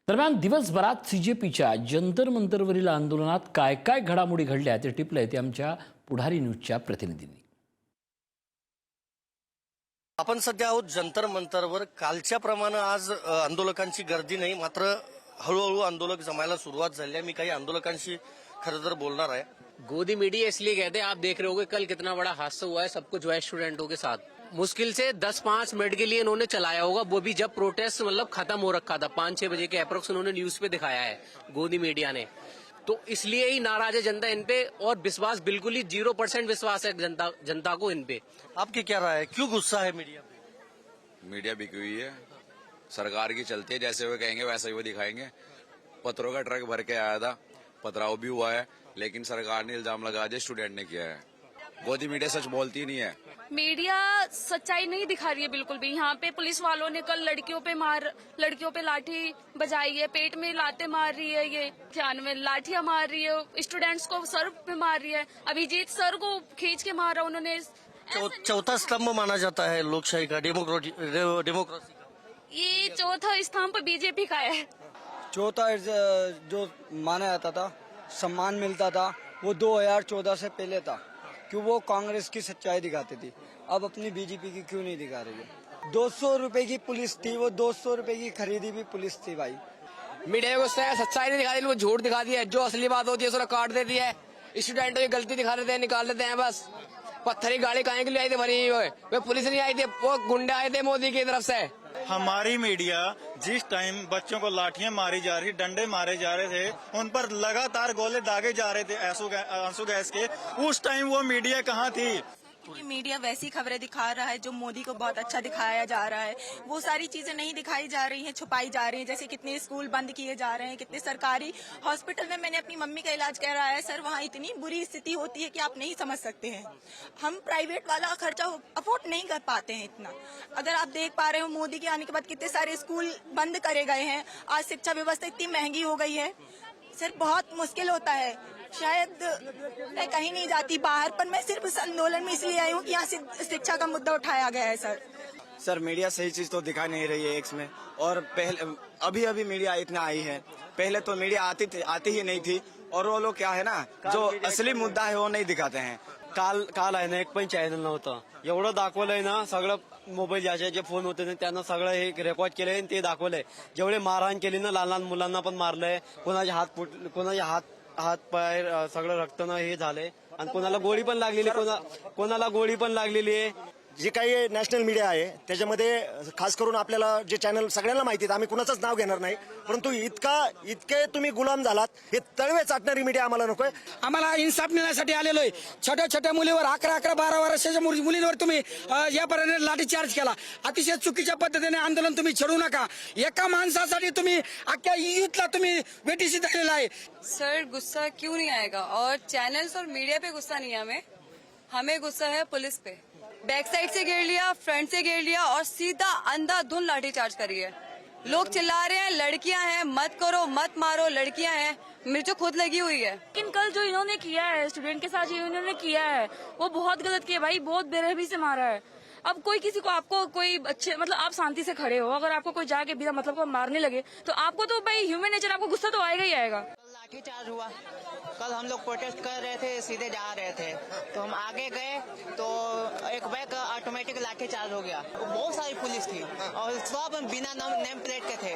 दरम्यान दिवसभरात सीजेपीच्या जंतर मंतरवरील आंदोलनात काय काय घडामोडी घडल्या ते टिपलंय ते आमच्या पुढारी न्यूजच्या प्रतिनिधींनी। आपण सध्या आहोत जंतर मंतरवर। कालच्या प्रमाणे आज आंदोलकांची गर्दी नाही, मात्र हळूहळू आंदोलक जमायला सुरुवात झाली आहे। मी काही आंदोलकांशी खरं तर बोलणार आहे। गोदी मीडिया इसलिए कहते हैं, आप देख रहे होगे कल कितना बड़ा हादसा हुआ है, सब कुछ हुआ है स्टूडेंटों के साथ। मुश्किल से 10-5 मिनट के लिए इन्होंने चलाया होगा, वो भी जब प्रोटेस्ट मतलब खत्म हो रखा था 5-6 बजे के अप्रोक्स उन्होंने न्यूज पे दिखाया है गोदी मीडिया ने। तो इसलिए ही नाराज है जनता इन पे, और विश्वास बिल्कुल ही 0% विश्वास है जनता को इन पे। आपकी क्या राय है, क्यों गुस्सा है मीडिया पे? मीडिया बिकी हुई है, सरकार की चलती है, जैसे वो कहेंगे वैसे ही वो दिखाएंगे। पत्रों का ट्रक भर के आया था, पथराव भी हुआ है, लेकिन सरकार ने इल्जाम लगा दिया स्टूडेंट ने किया है। गोदी मीडिया सच बोलती नहीं है। मीडिया सच्चाई नहीं दिखा रही है बिल्कुल भी। यहाँ पे पुलिस वालों ने कल लड़कियों पे लाठी बजाई है, पेट में लाते मार रही है, ये ध्यान में लाठियां मार रही है, स्टूडेंट्स को सर पे मार रही है, अभिजीत सर को खींच के मारा उन्होंने। चौथा स्तंभ माना जाता है लोकशाही का, डेमोक्रेसी का। ये चौथा स्तंभ बीजेपी का है। चौथा जो माना जाता था, सम्मान मिलता था, वो 2014 से पहले था, क्यों वो कांग्रेस की सच्चाई दिखाती थी। अब अपनी बीजेपी की क्यों नहीं दिखा रही है? 200 रुपए की पुलिस थी, वो 200 रुपए की खरीदी भी पुलिस थी भाई। मीडिया को सच्चाई नहीं दिखा दी, वो झूठ दिखा दिया है। जो असली बात होती है उसको काट देती है। स्टूडेंटों की गलती दिखा देते हैं, निकाल देते हैं बस। पत्थरी गाड़ी काहे के लिए आई थी भरी हुई? वे पुलिस नहीं आई थी, वो गुंडे आए थे मोदी की तरफ से। हमारी मीडिया जिस टाइम बच्चों को लाठियां मारी जा रही, डंडे मारे जा रहे थे, उन पर लगातार गोले दागे जा रहे थे आंसू गैस के, उस टाइम वो मीडिया कहाँ थी? ये मीडिया वैसी खबरें दिखा रहा है जो मोदी को बहुत अच्छा दिखाया जा रहा है। वो सारी चीजें नहीं दिखाई जा रही हैं, छुपाई जा रही हैं। जैसे कितने स्कूल बंद किए जा रहे हैं, कितने सरकारी हॉस्पिटल में मैंने अपनी मम्मी का इलाज कराया है सर, वहाँ इतनी बुरी स्थिति होती है कि आप नहीं समझ सकते हैं। हम प्राइवेट वाला खर्चा अफोर्ड नहीं कर पाते हैं इतना। अगर आप देख पा रहे हो मोदी के आने के बाद कितने सारे स्कूल बंद करे गए हैं। आज शिक्षा व्यवस्था इतनी महंगी हो गई है सर, बहुत मुश्किल होता है। शायद मैं कहीं नहीं जाती बाहर, पर मैं सिर्फ इस आंदोलन में इसलिए आई हूँ कि यहाँ से शिक्षा का मुद्दा उठाया गया है सर। मीडिया सही चीज तो दिखा नहीं रही है एक्स में, और पहले अभी मीडिया इतना आई है, पहले तो मीडिया आती ही नहीं थी। और वो लोग क्या है ना, जो असली मुद्दा है वो नहीं दिखाते हैं। काल आहे ना, एक पण चॅनल नव्हतं, एवढं दाखवलंय ना, सगळं मोबाईल ज्याचे जे फोन होते ना त्यांना सगळं हे रेकॉर्ड केलंय आणि ते दाखवलंय। जेवढे मारहाण केली ना, लहान लहान मुलांना पण मारलंय, कोणाचे हात पाय सगळं रक्तनं हे झालंय, आणि कोणाला गोळी पण लागलेली, कोणाला गोळी पण लागलेली आहे। जे काही नॅशनल मीडिया आहे त्याच्यामध्ये खास करून आपल्याला जे चॅनल सगळ्यांना माहिती आहेत, आम्ही कुणाचंच नाव घेणार नाही, परंतु इतके तुम्ही गुलाम झालात, हे तळवे चाटणारी मीडिया आम्हाला नकोय। आम्हाला इन्साफ मिळण्यासाठी आलेलो आहे। छोट्या छोट्या मुलीवर 11-12 वर्षाच्या मुलींवर तुम्ही यापर्यंत लाठीचार्ज केला, अतिशय चुकीच्या पद्धतीने आंदोलन तुम्ही छेडू नका। एका माणसासाठी तुम्ही अख्ख्या युथला तुम्ही वेठीशी धरलेला आहे। सर गुस्सा क्यों नहीं आएगा? और चैनल्स और मीडिया पे गुस्सा नहीं है हमें गुस्सा है पुलिस पे। बैक साइड से घेर लिया, फ्रंट से घेर लिया और सीधा अंधाधुंध लाठीचार्ज करी है। लोग चिल्ला रहे हैं लड़कियां हैं, मत करो मत मारो, लड़कियां हैं, मुझे खुद लगी हुई है। लेकिन कल जो इन्होंने किया है स्टूडेंट के साथ, जो इन्होंने किया है वो बहुत गलत किया भाई, बहुत बेरहमी से मारा है। अब कोई किसी को, आपको कोई अच्छे मतलब आप शांति से खड़े हो, अगर आपको कोई जाके बिना मतलब को मारने लगे तो आपको तो भाई ह्यूमन नेचर, आपको गुस्सा तो आएगा ही आएगा। लाठीचार्ज हुआ, कल हम लोग प्रोटेस्ट कर रहे थे, सीधे जा रहे थे, तो हम आगे गए तो एक बैग ऑटोमेटिक लाठीचार्ज हो गया। बहुत सारी पुलिस थी और सब बिना नेम प्लेट के थे,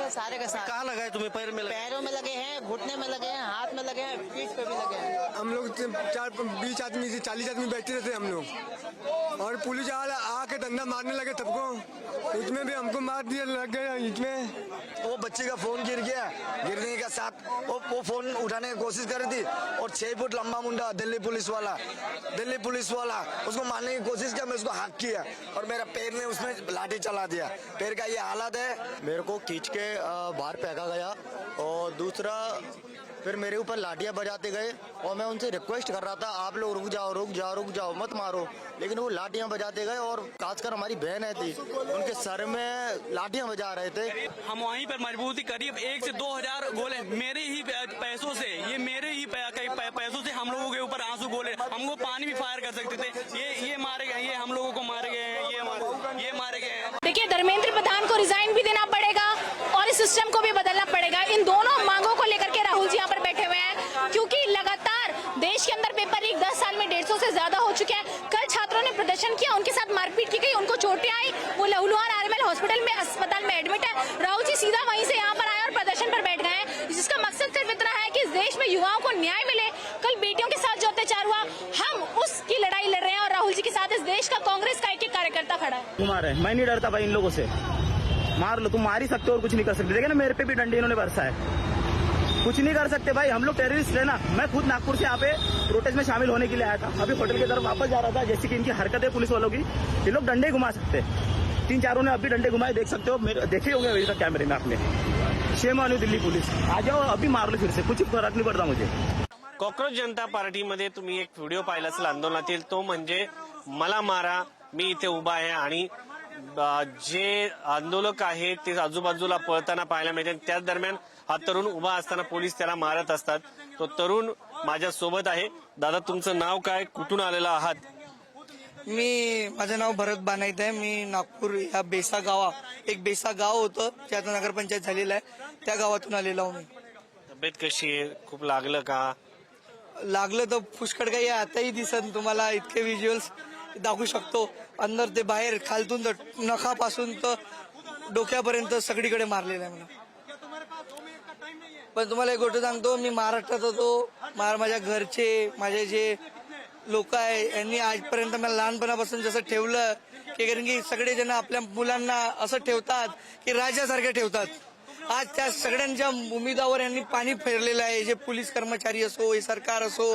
सारे के सारे। कहाँ लगा है तुम्हें? पैरों में लगे हैं, घुटने में लगे हैं, हाथ में लगे हैं, पीठ पे भी लगे हैं। हम लोग 20 आदमी से 40 आदमी बैठे रहते हम लोग, और पुलिस आके धंधा मारने लगे सबको, उसमें भी हमको मार दिया लग गया इसमें। वो बच्चे का फोन गिर गया, गिरने के साथ वो फोन उठाने की कोशिश कर रही थी, और 6 फुट लंबा मुंडा दिल्ली पुलिस वाला उसको मारने की कोशिश किया। मैं उसको हाथ किया और मेरा पैर ने उसमें लाठी चला दिया। पैर का ये हालत है। मेरे को खींच के बाहर फेंका गया, और दूसरा फिर मेरे ऊपर लाठियां बजाते गए, और मैं उनसे रिक्वेस्ट कर रहा था आप लोग रुक जाओ मत मारो, लेकिन वो लाठियां बजाते गए, और खासकर हमारी बहन थी, उनके सर में लाठियां बजा रहे थे। हम वहीं पर मजबूती करीब 1 से 2000 गोले मेरे ही पैसों से, ये मेरे ही पैसों से हम लोगों के ऊपर आंसू गोले, हमको पानी भी फायर कर सकते थे। ये मारे गए, ये हम लोगों को मारे गए हैं, ये मारे गए हैं। देखिए धर्मेंद्र प्रधान को रिजाइन भी देना पड़ेगा, और इस सिस्टम को भी बदलना पड़ेगा। इन दोनों मांगों को लेकर के राहुल जी यहाँ पर बैठे हुए हैं, क्योंकि लगातार देश के अंदर पेपर लीक 10 साल में 150 से ज्यादा हो चुके हैं। कल छात्रों ने प्रदर्शन किया, उनके साथ मारपीट की गई, उनको चोटें आई, वो लहुलुहान आरएमएल हॉस्पिटल में अस्पताल में एडमिट है। राहुल जी सीधा वहीं से यहाँ पर आए और प्रदर्शन पर बैठ गए हैं, जिसका मकसद सिर्फ इतना है कि इस देश में युवाओं को न्याय मिले। कल बेटियों के साथ जो अत्याचार हुआ, हम उसकी लड़ाई लड़ रहे हैं और राहुल जी के साथ इस देश का कांग्रेस का एक कार्यकर्ता खड़ा है। कुमार है, मैं नहीं डरता भाई इन लोगों से। मार लो, तुम मार ही सकते हो और कुछ नहीं कर सकते। देखिए ना, मेरे पे भी डंडे इन्होंने बरसा है, कुछ नहीं कर सकते भाई। हम लोग टेररिस्ट है ना। मैं खुद नागपुर से यहाँ पे प्रोटेस्ट में शामिल होने के लिए आया था, अभी होटल की तरफ वापस जा रहा था। जैसे कि इनकी हरकतें पुलिस वालों की, ये लोग डंडे घुमा सकते हैं। 3-4 ने अभी डंडे घुमाए, देख सकते हो, देखे होंगे अभी तक कैमरे में आपने। Shame on you Delhi police, आ जाओ अभी मार लो फिर से, कुछ फरक नहीं पड़ता मुझे। कॉक्रोच जनता पार्टीमध्ये तुम्ही एक व्हिडिओ पाहिला असेल आंदोलनातील, तो म्हणजे मला मारा मी इथे उभा आहे आणि जे आंदोलक आहेत ते आजूबाजूला पळताना पाहायला मिळते। त्याच दरम्यान हा तरुण उभा असताना पोलीस त्याला मारत असतात। तो तरुण माझ्या सोबत आहे। दादा, तुमचं नाव काय, कुठून आलेला आहात? माझं नाव भरत बानाईत आहे। मी नागपूर या बेसा गावा, एक बेसा गाव होतं ज्याचं नगरपंचायत झालेलं आहे, त्या गावातून आलेलो आहो मी। तब्येत कशी आहे? खूप लागलं का? लागलं तर पुष्कळ काही आताही दिसत तुम्हाला, इतके व्हिज्युअल्स दाखवू शकतो। अंदर ते बाहेर, खालतून तर नखापासून तर डोक्यापर्यंत सगळीकडे मारलेलं आहे मला। पण तुम्हाला एक गोष्ट सांगतो, मी महाराष्ट्रात होतो, माझ्या घरचे, माझे जे लोक आहे, यांनी आजपर्यंत मला लहानपणापासून जसं ठेवलं की, कारण की सगळे जण आपल्या मुलांना असं ठेवतात की राजासारखे ठेवतात। आज त्या सगळ्यांच्या उमेदवार यांनी पाणी फेरलेलं आहे। जे पोलीस कर्मचारी असो, हे सरकार असो,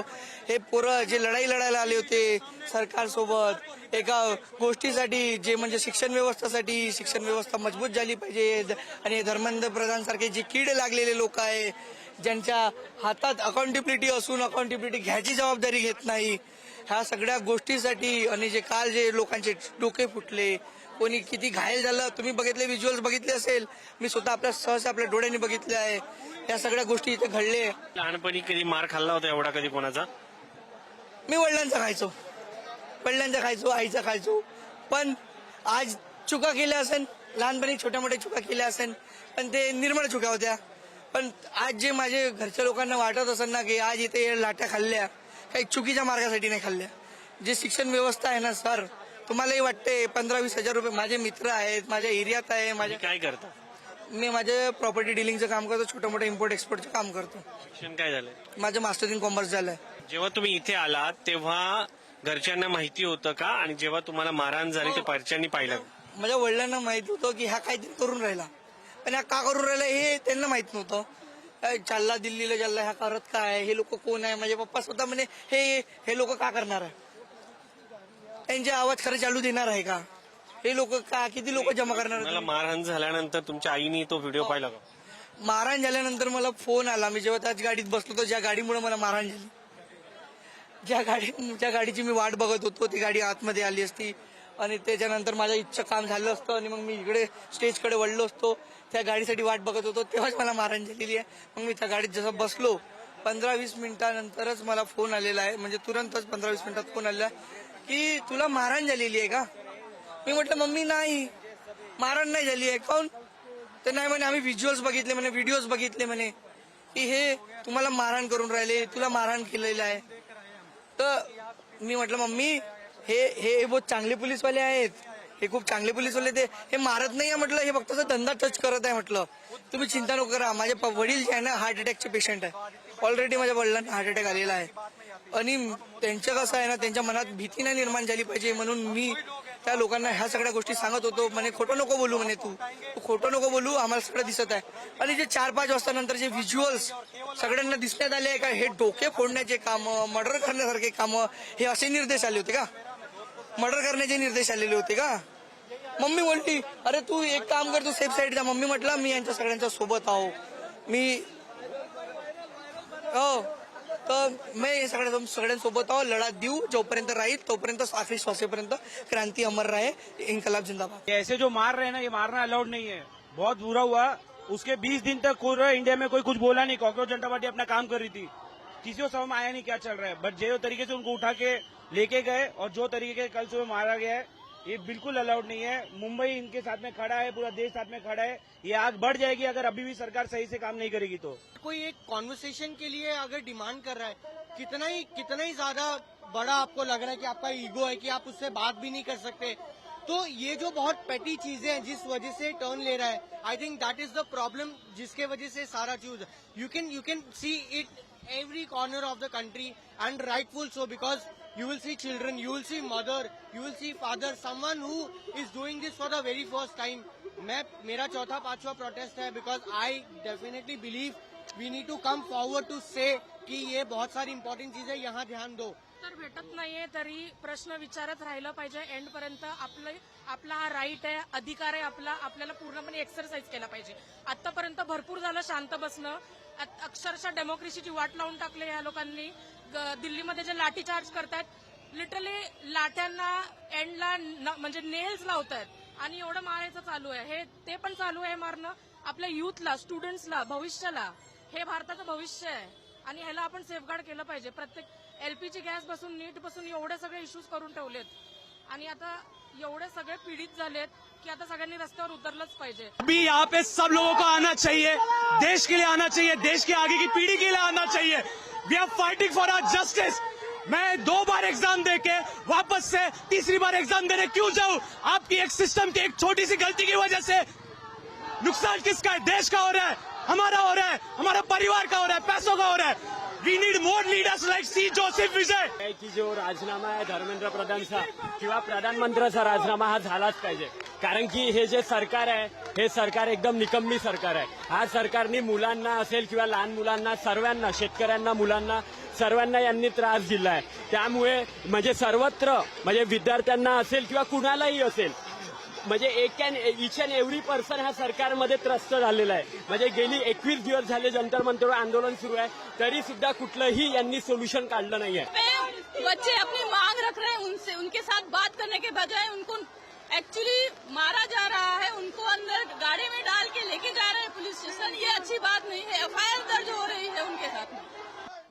हे पोरं जे लढाई लढायला आले होते सरकारसोबत एका गोष्टीसाठी, जे म्हणजे शिक्षण व्यवस्थेसाठी, शिक्षण व्यवस्था मजबूत झाली पाहिजे। आणि धर्मेंद्र प्रधान सारखे जे किडे लागलेले लोक आहे, ज्यांच्या हातात अकाउंटेबिलिटी असून अकाउंटेबिलिटी घ्यायची जबाबदारी घेत नाही, ह्या सगळ्या गोष्टीसाठी, आणि जे काल जे लोकांचे डोके फुटले, कोणी किती घायल झालं, तुम्ही बघितले, व्हिज्युअल्स बघितले असेल, मी स्वतः आपल्या डोळ्यांनी बघितले आहे। या सगळ्या गोष्टी इथे घडले। लहानपणी कधी मार खाल्ला होता एवढा कधी कोणाचा? मी वडिलांचा खायचो, आईचा खायचो, पण आज चुका केल्या असेल, लहानपणी छोट्या मोठ्या चुका केल्या असेल, पण ते निर्मळ चुका होत्या। पण आज जे माझे घरच्या लोकांना वाटत असेल ना की आज इथे लाट्या खाल्ल्या, काही चुकीच्या मार्गासाठी नाही खाल्ल्या। जे शिक्षण व्यवस्था आहे ना सर, तुम्हालाही वाटते 15-20 हजार रुपये, माझे मित्र आहेत, माझ्या एरियात आहे, माझे काय करता? मी माझे प्रॉपर्टी डिलिंगचं काम करतो, छोटं मोठं इम्पोर्ट एक्सपोर्टचं काम करतो। शिक्षण काय झालंय? माझं मास्टर इन कॉमर्स झालंय। जेव्हा तुम्ही इथे आलात तेव्हा घरच्यांना माहिती होतं का? आणि जेव्हा तुम्हाला मारहाण झाली ते घरच्यांनी पाहिलं? माझ्या वडिलांना माहित होतं की हा काहीतरी करून राहिला, पण हा का करून राहिला हे त्यांना माहित नव्हतं। चालला दिल्लीला, चालला, ह्या करत काय, हे लोक कोण आहे? माझे पप्पा स्वतः म्हणे हे लोक का करणार आहे, त्यांचे आवाज खरं चालू देणार आहे का, हे लोक का, किती लोक जमा करणार? मला मारहाण झाल्यानंतर तुमच्या आईने तो व्हिडिओ पाहिला का? मारहाण झाल्यानंतर मला फोन आला, मी जेव्हा त्याच गाडीत बसलो होतो ज्या गाडीमुळे मला मारहाण झाली, ज्या गाडीची मी वाट बघत होतो, ती गाडी आतमध्ये आली असती आणि त्याच्यानंतर माझं इच्छा काम झालं असतं आणि मग मी इकडे स्टेजकडे वळलो असतो, त्या गाडीसाठी वाट बघत होतो, तेव्हाच मला मारहाण झालेली आहे। मग मी त्या गाडीत जसं बसलो, 15-20 मिनिटानंतरच मला फोन आलेला आहे, म्हणजे तुरंतच 15-20 मिनिटात फोन आलेला की तुला मारहाण झालेली आहे का? मी म्हटलं मम्मी नाही, मारहाण नाही झाली आहे। काऊन? तर नाही म्हणे, आम्ही व्हिज्युअल्स बघितले म्हणे, व्हिडिओज बघितले म्हणे की हे तुम्हाला मारहाण करून राहिले, तुला मारहाण केलेलं आहे। तर मी म्हटलं मम्मी हे बहुत चांगले पोलीसवाले आहेत, हे खूप चांगले पोलीसवाले, ते हे मारत नाही आहे म्हटलं, हे फक्त धंदा टच करत आहे म्हटलं, तुम्ही चिंता नको करा। माझे वडील जे आहे ना हार्ट अटॅकचे पेशंट आहे, ऑलरेडी माझ्या वडिलांना हार्ट अटॅक आलेला आहे आणि त्यांचं कसं आहे ना, त्यांच्या मनात भीती नाही निर्माण झाली पाहिजे म्हणून मी त्या लोकांना ह्या सगळ्या गोष्टी सांगत होतो। म्हणे खोटं नको बोलू, म्हणे तू खोटं नको बोलू, आम्हाला सगळं दिसत आहे। आणि जे 4-5 वाजता नंतर जे व्हिज्युअल्स सगळ्यांना दिसण्यात आले आहे का, हे डोके फोडण्याचे कामं, मर्डर करण्यासारखे कामं, हे असे निर्देश आले होते का? मर्डर करण्याचे निर्देश आलेले होते का? मम्मी बोलती अरे तू एक काम कर, तू सेफ साईड जा। मम्मी म्हटलं मी यांच्या सगळ्यांच्या सोबत आहो, मी तर मी सगळ्यांसोबत आहो, लढा देऊ, जोपर्यंत राहील तोपर्यंत आखरी श्वासेपर्यंत क्रांती अमर रहे, इनकलाब जिंदाबाद। ऐसे जो मार रहे हैं ना, ये मारना अलाउड नहीं है, बहुत बुरा हुआ। उसके 20 दिन तक पूरा इंडिया में कोई कुछ बोला नहीं, कॉकरोच जनता पार्टी अपना काम कर रही थी, किसी को समझ में आया नहीं क्या चल रहा है। बट जो तरीके से उनको उठा के लेके गए और जो तरीके के कल सुबह मारा गया है, ये बिल्कुल अलाउड नहीं है। मुंबई इनके साथ में खड़ा है, पूरा देश साथ में खड़ा है। ये आग बढ़ जाएगी अगर अभी भी सरकार सही से काम नहीं करेगी तो। कोई एक कॉन्वर्सेशन के लिए अगर डिमांड कर रहा है, कितना ही ज्यादा बड़ा आपको लग रहा है कि आपका ईगो है कि आप उससे बात भी नहीं कर सकते। तो ये जो बहुत पेटी चीजें हैं जिस वजह से टर्न ले रहा है, I think that is the problem, जिसके वजह से सारा चीज you can see it every corner of the country, and rightful so, because you will see children, you will see mother, you will see father, someone who is doing this for the very first time. मेरा चौथा पांचवा prostate है, because I definitely believe we need to come forward to say कि ये बहुत सारी important चीज है, यहाँ ध्यान दो. तर भेटत नाहीये तरी प्रश्न विचारत राहिला पाहिजे एंड पर्यंत. आपला हा राईट आहे, अधिकार आहे आपल्याला पूर्णपणे एक्सरसाइज केला पाहिजे. आतापर्यंत भरपूर झालं शांत बसणं. अक्षरशः डेमोक्रेसीची वाट लावून टाकले या लोकांनी. दिल्लीमध्ये जे लाठीचार्ज करतात, लिटरली लाट्यांना एंडला म्हणजे नेल्स लावतात आणि एवढं मारायचं चालू आहे. ते पण चालू आहे मारणं आपल्या युथला, स्टुडंट्सला, भविष्याला. हे भारताचं भविष्य आहे आणि ह्याला आपण सेफगार्ड केलं पाहिजे. प्रत्येक एलपीजी गॅस पासून नीट पासून एवढे सगळे इश्यूज करून ठेवलेत आणि आता एवढे सगळे पीडित झालेत की आता सगळ्यांनी रस्त्यावर उतरलंच पाहिजे. अभी यहाँ पे सब लोगों को आना चाहिए, देश के लिए आना चाहिए, देश के आगे की पीढ़ी के लिए आना चाहिए. We are fighting for our justice. मैं 2 बार एग्जाम देके वापस से तीसरी बार एग्जाम देने क्यों जाऊं? आपकी एक सिस्टम की एक छोटी सी गलती की वजह से नुकसान किसका है? देश का हो रहा है, हमारा हो रहा है, हमारा परिवार का हो रहा है, पैसों का हो रहा है. We need more leaders like C Joseph Vijay. की जो राजीनामा आहे धर्मेंद्र प्रधानचा किंवा प्रधानमंत्र्याचा राजीनामा हा झालाच पाहिजे. कारण की हे जे सरकार आहे, हे सरकार एकदम निकम्मी सरकार आहे. हा सरकारने मुलांना असेल किंवा लहान मुलांना, सर्वांना, शेतकऱ्यांना, मुलांना, सर्वांना यांनी त्रास दिला आहे. त्यामुळे म्हणजे सर्वत्र, म्हणजे विद्यार्थ्यांना असेल किंवा कुणालाही असेल, म्हणजे इच अँड एव्हरी पर्सन हा सरकारमध्ये त्रस्त झालेला आहे. म्हणजे गेली 21 दिवस झाले जंतर मंतरवर आंदोलन सुरू आहे, तरी सुद्धा कुठलंही यांनी सोल्युशन काढलं नाहीये. बच्चे अपनी मांग रख रहे हैं, उनके साथ बात करने के बजाय उनको एक्चुअली मारा जा रहा है. उनको अंदर गाड़ी में डाल के लेके जा रहे हैं पुलिस स्टेशन. ये अच्छी बात नहीं है. एफआईआर दर्ज हो रही है उनके साथ में.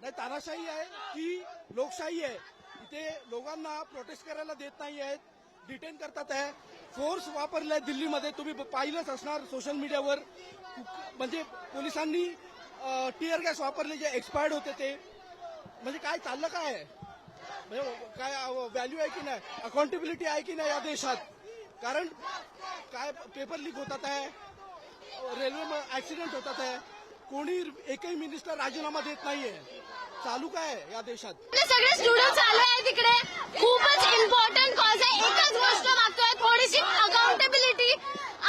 नाही, तानाशाही आहे की लोकशाही आहे. इथे लोकांना प्रोटेस्ट करायला देत नाही आहेत, डिटेन करतात आहे. फोर्स वापरलाय दिल्लीमध्ये, तुम्ही पाहिलंच असणार सोशल मीडियावर. म्हणजे पोलिसांनी टीयर गॅस वापरले जे एक्सपायर्ड होते ते. म्हणजे काय चाललं काय आहे? म्हणजे काय व्हॅल्यू आहे की नाही, अकाउंटेबिलिटी आहे की नाही या देशात? कारण काय पेपर लीक होतात आहे, रेल्वे ऍक्सिडेंट होतात आहे, कोणी एकही मिनिस्टर राजीनामा देत नाहीये. चालू काय आहे या देशात? सगळे स्टुडंट आले आहेत तिकडे. खूपच इम्पॉर्टंट कॉज आहे. एकच गोष्ट मागतोय, थोडीशी अकाउंटेबिलिटी.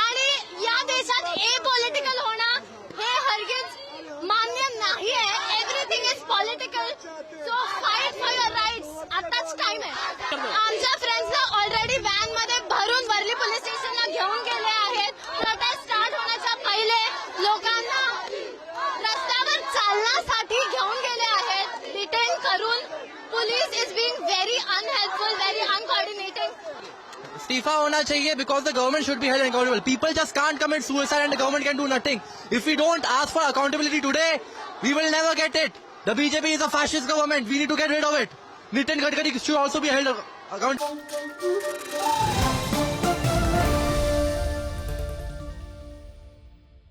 आणि या देशात पॉलिटिकल होणं हे हरगिज मान्य नाही आहे. Everything is political. So fight for your rights. आताच टाइम आहे. आमच्या फ्रेंड्सला ऑलरेडी व्हॅन मध्ये भरून वर्ली पोलीस स्टेशनला घेऊन गेले आहेत. प्रोटेस्ट स्टार्ट होण्याच्या पहिले लोकांना रस्त्यावर चालण्यासाठी घेऊन गेले आहेत, डिटेन करून. Police is being very unhelpful, very uncoordinated. इस्तीफा होना चाहिए, because the government should be held accountable. People just can't commit suicide and the government can do nothing. If we don't ask for accountability today, we will never get it. The BJP is a fascist government. We need to get rid of it. Nitin Gadkari should also be held accountable.